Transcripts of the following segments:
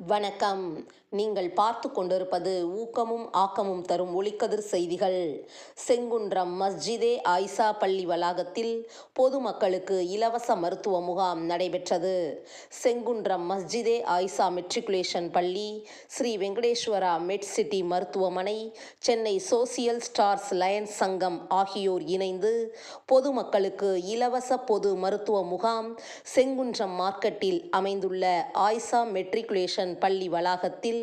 வணக்கம். நீங்கள் பார்த்து கொண்டிருப்பது ஊக்கமும் ஆக்கமும் தரும் ஒளிக்கதிர் செய்திகள். செங்குன்றம் மஸ்ஜிதே ஆயிஷா பள்ளி வளாகத்தில் பொதுமக்களுக்கு இலவச மருத்துவ முகாம் நடைபெற்றது. செங்குன்றம் மஸ்ஜிதே ஆயிஷா மெட்ரிகுலேஷன் பள்ளி, ஸ்ரீ வெங்கடேஸ்வரா மெட்சிட்டி மருத்துவமனை, சென்னை சோசியல் ஸ்டார்ஸ் லயன்ஸ் சங்கம் ஆகியோர் இணைந்து பொதுமக்களுக்கு இலவச பொது மருத்துவ முகாம் செங்குன்றம் மார்க்கெட்டில் அமைந்துள்ள ஆயிஷா மெட்ரிகுலேஷன் பள்ளி வளாகத்தில்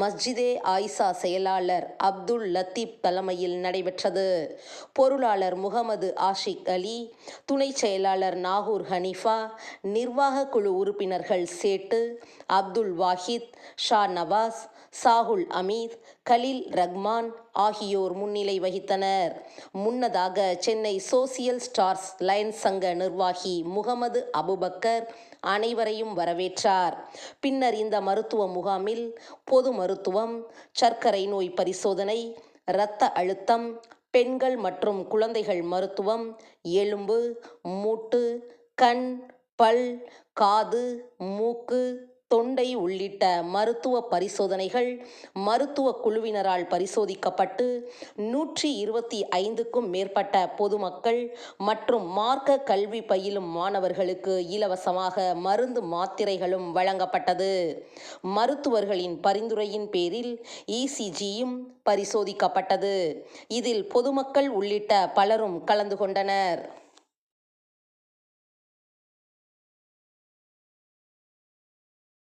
மஸ்ஜிதே ஆயிஷா செயலாளர் அப்துல் லத்தீப் தலைமையில் நடைபெற்றது. பொருளாளர் முகமது ஆஷிக் அலி, துணை செயலாளர் நாகூர் ஹனீஃபா, நிர்வாக குழு உறுப்பினர்கள் சேட்டு, அப்துல் வாஹித், ஷா நவாஸ், சாகுல் அமீத், கலீல் ரஹ்மான் ஆகியோர் முன்னிலை வகித்தனர். முன்னதாக சென்னை சோசியல் ஸ்டார்ஸ் லயன்ஸ் சங்க நிர்வாகி முகமது அபுபக்கர் அனைவரையும் வரவேற்றார். பின்னர் இந்த மருத்துவ முகாமில் பொது மருத்துவம், சர்க்கரை நோய் பரிசோதனை, இரத்த அழுத்தம், பெண்கள் மற்றும் குழந்தைகள் மருத்துவம், எலும்பு, மூட்டு, கண், பல், காது, மூக்கு, தொண்டை உள்ளிட்ட மருத்துவ பரிசோதனைகள் மருத்துவ குழுவினரால் பரிசோதிக்கப்பட்டு 125க்கும் மேற்பட்ட பொதுமக்கள் மற்றும் மார்க்க கல்வி பயிலும் மாணவர்களுக்கு இலவசமாக மருந்து மாத்திரைகளும் வழங்கப்பட்டது. மருத்துவர்களின் பரிந்துரையின் பேரில் இசிஜியும் பரிசோதிக்கப்பட்டது. இதில் பொதுமக்கள் உள்ளிட்ட பலரும் கலந்து கொண்டனர்.